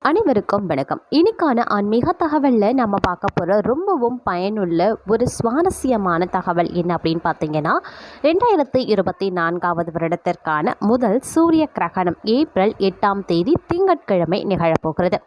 அனைவருக்கும் வணக்கம். இன்னைக்கான ஆன்மீக தகவலில் நம்ம பார்க்க போகிற ரொம்பவும் பயனுள்ள ஒரு சுவாரஸ்யமான தகவல் என்ன அப்படின்னு பார்த்தீங்கன்னா, 2024 வருடத்திற்கான முதல் சூரிய கிரகணம் ஏப்ரல் 8ஆம் தேதி திங்கட்கிழமை நிகழப்போகிறது.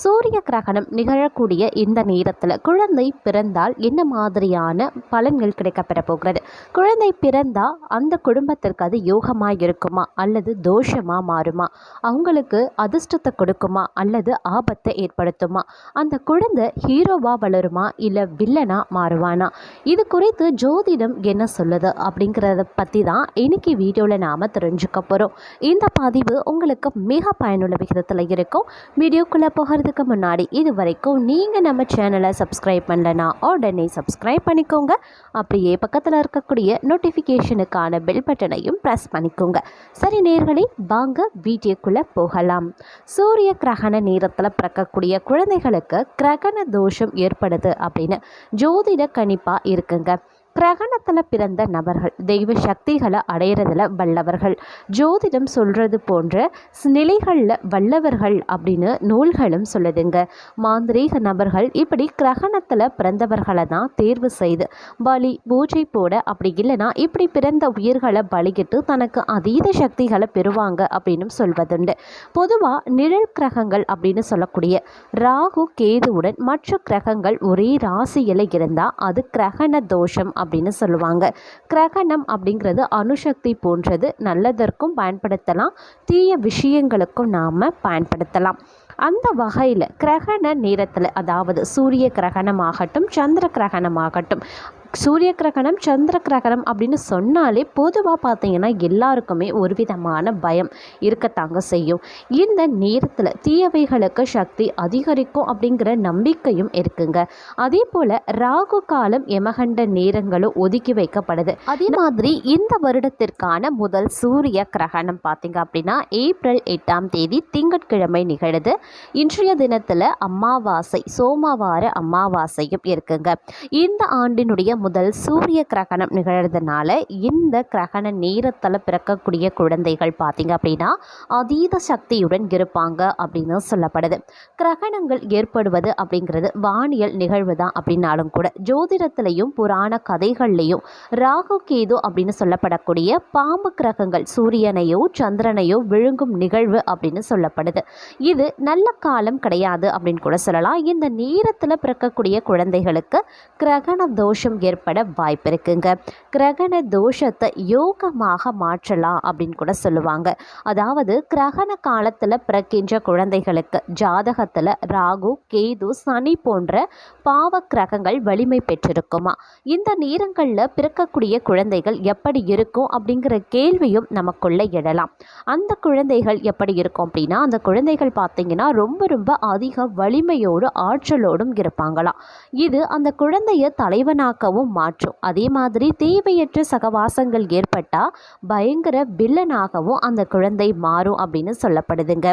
சூரிய கிரகணம் நிகழக்கூடிய இந்த நேரத்தில் குழந்தை பிறந்தால் என்ன மாதிரியான பலன்கள் கிடைக்கப்பெற போகிறது? குழந்தை பிறந்தால் அந்த குடும்பத்திற்கு அது யோகமாக இருக்குமா அல்லது தோஷமாக மாறுமா? அவங்களுக்கு அதிர்ஷ்டத்தை கொடுக்குமா அல்லது ஆபத்தை ஏற்படுத்துமா? அந்த குழந்தை ஹீரோவாக வளருமா இல்லை வில்லனாக மாறுவானா? இது குறித்து ஜோதிடம் என்ன சொல்லுது அப்படிங்கிறத பற்றி தான் இன்னைக்கு வீடியோவில் நாம் தெரிஞ்சுக்க போகிறோம். இந்த பதிவு உங்களுக்கு மிக பயனுள்ள விகிதத்தில் இருக்கும். வீடியோக்குள்ளே போகிறது முன்னாடி இது வரைக்கும் நீங்கள் நம்ம சேனலை சப்ஸ்கிரைப் பண்ணலனா உடனே சப்ஸ்கிரைப் பண்ணிக்கோங்க. அப்படியே பக்கத்தில் இருக்கக்கூடிய நோட்டிஃபிகேஷனுக்கான பெல் பட்டனையும் ப்ரெஸ் பண்ணிக்கோங்க. சரி நேயர்களே, வாங்க வீடியோக்குள்ளே போகலாம். சூரிய கிரகண நேரத்தில் பிறக்கக்கூடிய குழந்தைகளுக்கு கிரகண தோஷம் ஏற்படுது அப்படின்னு ஜோதிட கணிப்பாக இருக்குங்க. கிரகணத்தில் பிறந்த நபர்கள் தெய்வ சக்திகளை அடையிறதுல வல்லவர்கள், ஜோதிடம் சொல்கிறது போன்ற நிலைகளில் வல்லவர்கள் அப்படின்னு நூல்களும் சொல்லுதுங்க. மாந்திரீக நபர்கள் இப்படி கிரகணத்தில் பிறந்தவர்களை தான் தேர்வு செய்து பலி பூஜை போட, அப்படி இல்லைனா இப்படி பிறந்த உயிர்களை பலிகிட்டு தனக்கு அதீத சக்திகளை பெறுவாங்க அப்படின்னு சொல்வதுண்டு. பொதுவாக நிழல் கிரகங்கள் அப்படின்னு சொல்லக்கூடிய ராகு கேதுவுடன் மற்ற கிரகங்கள் ஒரே ராசியில் இருந்தால் அது கிரகண தோஷம் அப்படின்னு சொல்லுவாங்க. கிரகணம் அப்படிங்கிறது அணுசக்தி போன்றது. நல்லதற்கும் பயன்படுத்தலாம், தீய விஷயங்களுக்கும் நாம் பயன்படுத்தலாம். அந்த வகையில் கிரகண நேரத்தில், அதாவது சூரிய கிரகணமாகட்டும் சந்திர கிரகணமாகட்டும், சூரிய கிரகணம் சந்திர கிரகணம் அப்படின்னு சொன்னாலே பொதுவாக பார்த்தீங்கன்னா எல்லாருக்குமே ஒரு விதமான பயம் இருக்கத்தாங்க செய்யும். இந்த நேரத்தில் தீயவைகளுக்கு சக்தி அதிகரிக்கும் அப்படிங்கிற நம்பிக்கையும் இருக்குங்க. அதே போல் ராகு காலம் யமகண்ட நேரங்களும் ஒதுக்கி வைக்கப்படுது. அதே மாதிரி இந்த வருடத்திற்கான முதல் சூரிய கிரகணம் பார்த்தீங்க அப்படின்னா ஏப்ரல் 8ஆம் தேதி திங்கட்கிழமை நிகழுது. இன்றைய தினத்தில் அமாவாசை, சோமவார அமாவாசையும் இருக்குங்க. இந்த ஆண்டினுடைய முதல் சூரிய கிரகணம் நிகழ்றதுனால இந்த கிரகண நேரத்தில் பிறக்கக்கூடிய குழந்தைகள் பார்த்தீங்க அப்படின்னா அதீத சக்தியுடன் இருப்பாங்க அப்படின்னு சொல்லப்படுது. கிரகணங்கள் ஏற்படுவது அப்படிங்கிறது வானியல் நிகழ்வு தான் அப்படின்னாலும் கூட ஜோதிடத்திலையும் புராண கதைகள்லையும் ராகு கேது அப்படின்னு சொல்லப்படக்கூடிய பாம்பு கிரகங்கள் சூரியனையோ சந்திரனையோ விழுங்கும் நிகழ்வு அப்படின்னு சொல்லப்படுது. இது நல்ல காலம் கிடையாது அப்படின்னு கூட சொல்லலாம். இந்த நேரத்தில் பிறக்கக்கூடிய குழந்தைகளுக்கு கிரகண தோஷம் ஏற்பட வாய்ப்பு இருக்குங்க. கிரகண தோஷத்தை யோகமாக மாற்றலாம் அப்படின்னு கூட சொல்லுவாங்க. அதாவது கிரகண காலத்தில் பிறக்கின்ற குழந்தைகளுக்கு ஜாதகத்தில் ராகு கேது சனி போன்ற பாவ கிரகங்கள் வலிமை பெற்றிருக்குமா? இந்த நேரங்களில் பிறக்கக்கூடிய குழந்தைகள் எப்படி இருக்கும் அப்படிங்கிற கேள்வியும் நமக்குள்ள எழலாம். அந்த குழந்தைகள் எப்படி இருக்கும் அப்படின்னா, அந்த குழந்தைகள் பார்த்தீங்கன்னா ரொம்ப ரொம்ப அதிக வலிமையோடு ஆற்றலோடும் இருப்பாங்களாம். இது அந்த குழந்தைய தலைவனாக்கவும் மாற்றும். அதே மாதிரி தேவையற்ற சகவாசங்கள் ஏற்பட்டால் பயங்கர வில்லனாகவும் அந்த குழந்தை மாறும் அப்படின்னு சொல்லப்படுதுங்க.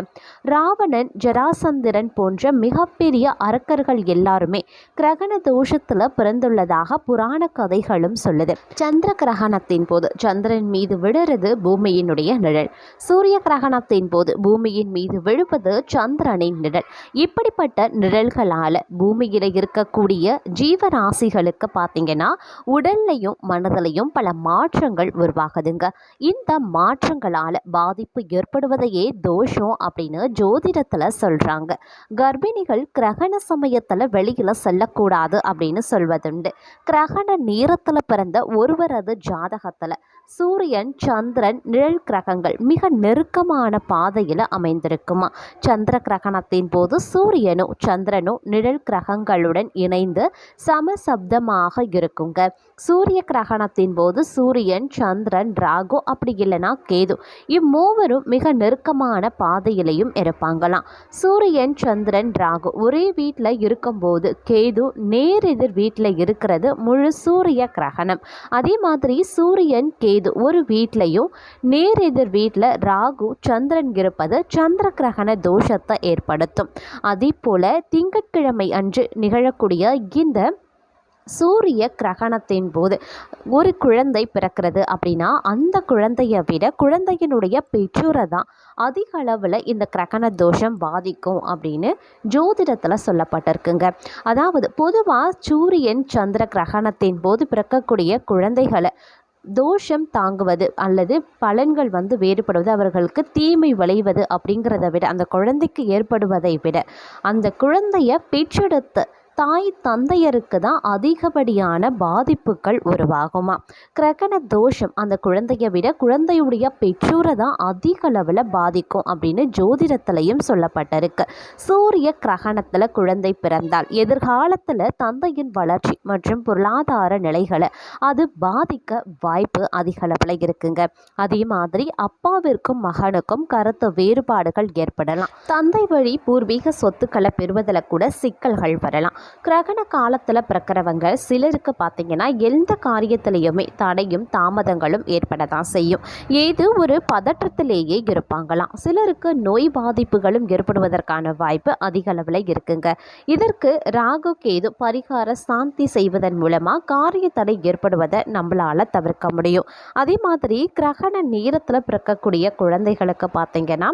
ராவணன், ஜராசந்திரன் போன்ற மிகப்பெரிய அரக்கர்கள் எல்லாருமே கிரகண தோஷத்தில் பிறந்துள்ளதாக புராண கதைகளும் சொல்லுது. சந்திர கிரகணத்தின் போது சந்திரன் மீது விழுறது பூமியினுடைய நிழல், சூரிய கிரகணத்தின் போது பூமியின் மீது விழுவது சந்திரனின் நிழல். இப்படிப்பட்ட நிழல்களால் பூமியில் இருக்கக்கூடிய ஜீவராசிகளுக்கு பார்த்தீங்கன்னா உடல்லையும் மனதிலையும் பல மாற்றங்கள் உருவாகுதுங்க. இந்த மாற்றங்களால் பாதிப்பு ஏற்படுவதையே தோஷம் அப்படின்னு ஜோதிடத்தில் சொல்கிறாங்க. கர்ப்பிணிகள் கிரகண சமயத்தில் வெளியில் செல்லக்கூடாது அப்படின்னு சொல்வதுண்டு. கிரகண நேரத்தில் பிறந்த ஒருவரது ஜாதகத்தில் சூரியன் சந்திரன் நிழல் கிரகங்கள் மிக நெருக்கமான பாதையில் அமைந்திருக்குமா? சந்திர கிரகணத்தின் போது சூரியனும் சந்திரனும் நிழல் கிரகங்களுடன் இணைந்து சமசப்தமாக இருக்குங்க. சூரிய கிரகணத்தின் போது சூரியன் சந்திரன் ராகு அப்படி இல்லைனா கேது இம்மூவரும் மிக நெருக்கமான பாதையிலையும் இருப்பாங்களாம். சூரியன் சந்திரன் ராகு ஒரே வீட்டில் இருக்கும்போது கேது நேரெதிர் வீட்டில் இருக்கிறது முழு சூரிய கிரகணம். அதே மாதிரி சூரியன் கேது ஒரு வீட்லையும் நேரெதிர் வீட்டில் ராகு சந்திரன் இருப்பது சந்திர கிரகண தோஷத்தை ஏற்படுத்தும். அதே போல திங்கட்கிழமை அன்று நிகழக்கூடிய இந்த சூரிய கிரகணத்தின் போது ஒரு குழந்தை பிறக்கிறது அப்படின்னா அந்த குழந்தையை விட குழந்தையினுடைய பெற்றோரை தான் அதிக அளவில் இந்த கிரகண தோஷம் பாதிக்கும் அப்படின்னு ஜோதிடத்தில் சொல்லப்பட்டிருக்குங்க. அதாவது பொதுவாக சூரியன் சந்திர கிரகணத்தின் போது பிறக்கக்கூடிய குழந்தைகளை தோஷம் தாங்குவது அல்லது பலன்கள் வேறுபடுவது, அவர்களுக்கு தீமை விளைவது அப்படிங்கிறத விட, அந்த குழந்தைக்கு ஏற்படுவதை விட அந்த குழந்தைய பெற்றெடுத்த தாய் தந்தையருக்கு தான் அதிகப்படியான பாதிப்புகள் உருவாகுமா. கிரகண தோஷம் அந்த குழந்தையை விட குழந்தையுடைய பெற்றோரை தான் அதிக அளவில் பாதிக்கும் அப்படின்னு ஜோதிடத்திலையும் சொல்லப்பட்டிருக்கு. சூரிய கிரகணத்தில் குழந்தை பிறந்தால் எதிர்காலத்தில் தந்தையின் வளர்ச்சி மற்றும் பொருளாதார நிலைகளை அது பாதிக்க வாய்ப்பு அதிக அளவில் இருக்குங்க. அதே மாதிரி அப்பாவிற்கும் மகனுக்கும் கருத்து வேறுபாடுகள் ஏற்படலாம். தந்தை வழி பூர்வீக சொத்துக்களை பெறுவதில் கூட சிக்கல்கள் வரலாம். கிரகண காலத்தில் பிறக்கிறவங்க சிலருக்கு பார்த்தீங்கன்னா எந்த காரியத்திலையுமே தடையும் தாமதங்களும் ஏற்பட தான் செய்யும். ஏது ஒரு பதற்றத்திலேயே இருப்பாங்களாம். சிலருக்கு நோய் பாதிப்புகளும் ஏற்படுவதற்கான வாய்ப்பு அதிக அளவில் இருக்குங்க. இதற்கு ராகு கேது பரிகார சாந்தி செய்வதன் மூலமாக காரிய தடை ஏற்படுவதை நம்மளால் தவிர்க்க முடியும். அதே மாதிரி கிரகண நேரத்தில் பிறக்கக்கூடிய குழந்தைகளுக்கு பார்த்தீங்கன்னா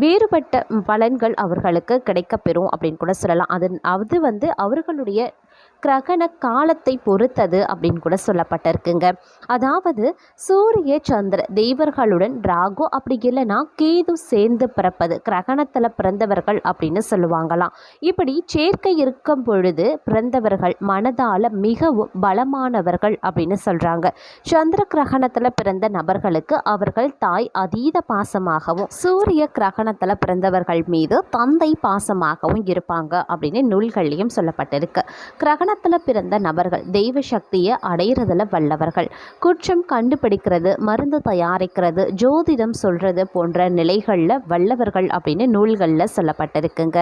வேறுபட்ட பலன்கள் அவர்களுக்கு கிடைக்கப்பெறும் அப்படின்னு கூட சொல்லலாம். அது அவர்களுடைய கிரகண காலத்தை பொறுத்தது அப்படின்னு கூட சொல்லப்பட்டிருக்குங்க. அதாவது சூரிய சந்திர தேவர்களுடன் ராகு அப்படி இல்லைன்னா கேது சேர்ந்து பிறப்பது கிரகணத்தில் பிறந்தவர்கள் அப்படின்னு சொல்லுவாங்களாம். இப்படி சேர்க்கை இருக்கும் பொழுது பிறந்தவர்கள் மனதால் மிகவும் பலமானவர்கள் அப்படின்னு சொல்கிறாங்க. சந்திர கிரகணத்தில் பிறந்த நபர்களுக்கு அவர்கள் தாய் அதீத பாசமாகவும், சூரிய கிரகணத்தில் பிறந்தவர்கள் மீது தந்தை பாசமாகவும் இருப்பாங்க அப்படின்னு நூல்கள்லையும் சொல்லப்பட்டிருக்கு. கிரகணத்தில் பிறந்த நபர்கள் தெய்வ சக்தியை அடையிறதுல வல்லவர்கள். குற்றம் கண்டுபிடிக்கிறது, மருந்து தயாரிக்கிறது, ஜோதிடம் சொல்றது போன்ற நிலைகளில் வல்லவர்கள் அப்படின்னு நூல்களில் சொல்லப்பட்டிருக்குங்க.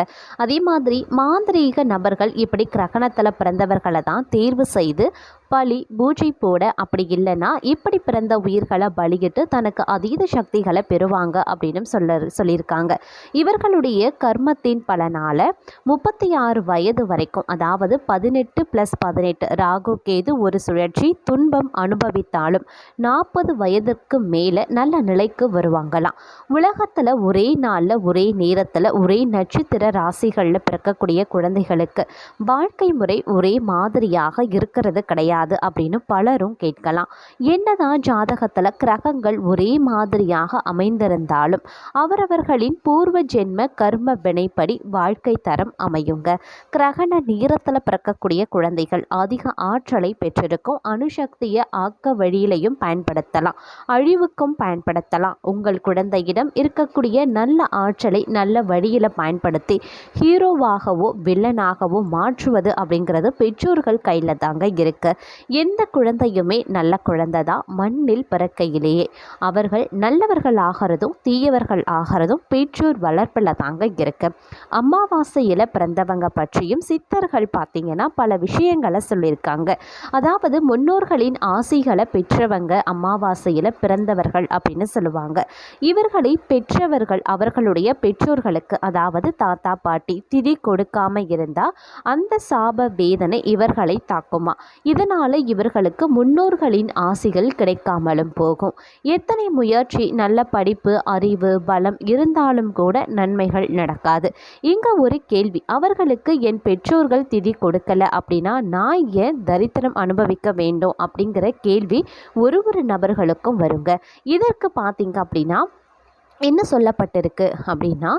அதே மாதிரி மாந்திரீக நபர்கள் இப்படி கிரகணத்தில் பிறந்தவர்களை தான் தேர்வு செய்து பலி பூஜை போட, அப்படி இல்லைன்னா இப்படி பிறந்த உயிர்களை பலியிட்டு தனக்கு அதீத சக்திகளை பெறுவாங்க அப்படின்னு சொல்லியிருக்காங்க. இவர்களுடைய கர்மத்தின் பலனால 36 வயது வரைக்கும், அதாவது 18+18 ராகு கேது ஒரு சுழற்சி துன்பம் அனுபவித்தாலும் 40 வயதுக்கு மேலே நல்ல நிலைக்கு வருவாங்களாம். உலகத்தில் ஒரே நாளில் ஒரே நேரத்தில் ஒரே நட்சத்திர ராசிகளில் பிறக்கக்கூடிய குழந்தைகளுக்கு வாழ்க்கை முறை ஒரே மாதிரியாக இருக்கிறது கிடையாது அப்படின்னு பலரும் கேட்கலாம். என்னதான் ஜாதகத்தில் கிரகங்கள் ஒரே மாதிரியாக அமைந்திருந்தாலும் அவரவர்களின் பூர்வ ஜென்ம கர்ம வினைப்படி வாழ்க்கை தரம் அமையுங்க. கிரகண நேரத்தில் பிறக்கக்கூடிய குழந்தைகள் அதிக ஆற்றலை பெற்றிருக்கும். அணுசக்தியை ஆக்க வழியிலையும் பயன்படுத்தலாம், அழிவுக்கும் பயன்படுத்தலாம். உங்கள் குழந்தையிடம் இருக்கக்கூடிய நல்ல ஆற்றலை நல்ல வழியில் பயன்படுத்தி ஹீரோவாகவோ வில்லனாகவோ மாற்றுவது அப்படிங்கிறது பெற்றோர்கள் கையில் தாங்க இருக்கு. எந்த குழந்தையுமே நல்ல குழந்தை தான் மண்ணில் பிறக்கையிலேயே. அவர்கள் நல்லவர்கள் ஆகிறதும் தீயவர்கள் ஆகிறதும் பெற்றோர் வளர்ப்பில் தாங்க இருக்கு. அமாவாசையில் பிறந்தவங்க பற்றியும் சித்தர்கள் பார்த்தீங்கன்னா பல விஷயங்களை சொல்லியிருக்காங்க. அதாவது முன்னோர்களின் ஆசைகளை பெற்றவங்க அமாவாசையில் பிறந்தவர்கள் அப்படின்னு சொல்லுவாங்க. இவர்களை பெற்றவர்கள் அவர்களுடைய பெற்றோர்களுக்கு, அதாவது தாத்தா பாட்டி திதி கொடுக்காம இருந்தால் அந்த சாப வேதனை இவர்களை தாக்குமா. இதனால் இவர்களுக்கு முன்னோர்களின் ஆசிகள் கிடைக்காமலும் போகும். எத்தனை முயற்சி, நல்ல படிப்பு, அறிவு, பலம் இருந்தாலும் கூட நன்மைகள் நடக்காது. இங்க ஒரு கேள்வி, அவர்களுக்கு என் பெற்றோர்கள் திதி கொடுக்கல அப்படின்னா நான் ஏன் தரித்திரம் அனுபவிக்க வேண்டும் அப்படிங்கிற கேள்வி ஒரு நபர்களுக்கும் வருங்க. இதற்கு பார்த்தீங்க அப்படின்னா என்ன சொல்லப்பட்டிருக்கு அப்படின்னா,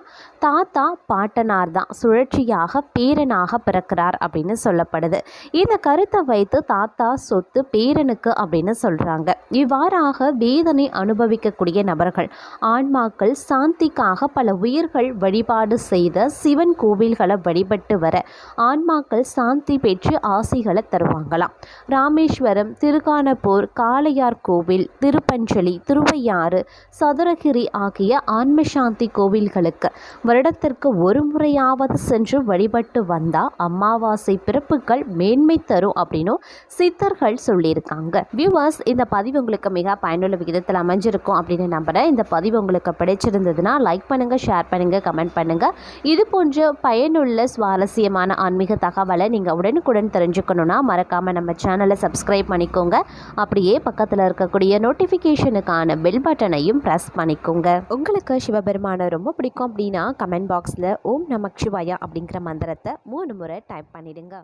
தாத்தா பாட்டனார் தான் சுழற்சியாக பேரனாக பிறக்கிறார் அப்படின்னு சொல்லப்படுது. இந்த கருத்தை வைத்து தாத்தா சொத்து பேரனுக்கு அப்படின்னு சொல்கிறாங்க. இவ்வாறாக வேதனை அனுபவிக்கக்கூடிய நபர்கள் ஆன்மாக்கள் சாந்திக்காக பல உயிர்கள் வழிபாடு செய்த சிவன் கோவில்களை வழிபட்டு வர ஆன்மாக்கள் சாந்தி பெற்று ஆசிகளை தருவாங்களாம். ராமேஸ்வரம், திருக்கானப்பூர், காளையார் கோவில், திருப்பஞ்சலி, திருவையாறு, சதுரகிரி ஆகிய ஆன்ம சாந்தி கோவில்களுக்கு வருடத்திற்கு ஒரு முறையாவது சென்று வழிபட்டு வந்தா அமாவாசை பிறப்புகள் மேன்மை தரும் அப்படின்னு சித்தர்கள் சொல்லியிருக்காங்க. வியூவர்ஸ், இந்த பதிவு உங்களுக்கு மிக பயனுள்ள விகிதத்தில் அமைஞ்சிருக்கும் அப்படின்னு நம்புறேன். இந்த பதிவு உங்களுக்கு பிடிச்சிருந்ததுன்னா லைக் பண்ணுங்க, ஷேர் பண்ணுங்க, கமெண்ட் பண்ணுங்க. இது போன்ற பயனுள்ள சுவாரஸ்யமான ஆன்மீக தகவலை நீங்க உடனுக்குடன் தெரிஞ்சுக்கணும்னா மறக்காம நம்ம சேனலை சப்ஸ்கிரைப் பண்ணிக்கோங்க. அப்படியே பக்கத்தில் இருக்கக்கூடிய நோட்டிஃபிகேஷனுக்கான பெல் பட்டனையும் ப்ரெஸ் பண்ணிக்கோங்க. உங்களுக்கு சிவபெருமானை ரொம்ப பிடிக்கும் அப்படின்னா கமெண்ட் பாக்ஸில் ஓம் நமக் சிவாயா அப்படிங்கிற மந்திரத்தை 3 முறை டைப் பண்ணிடுங்க.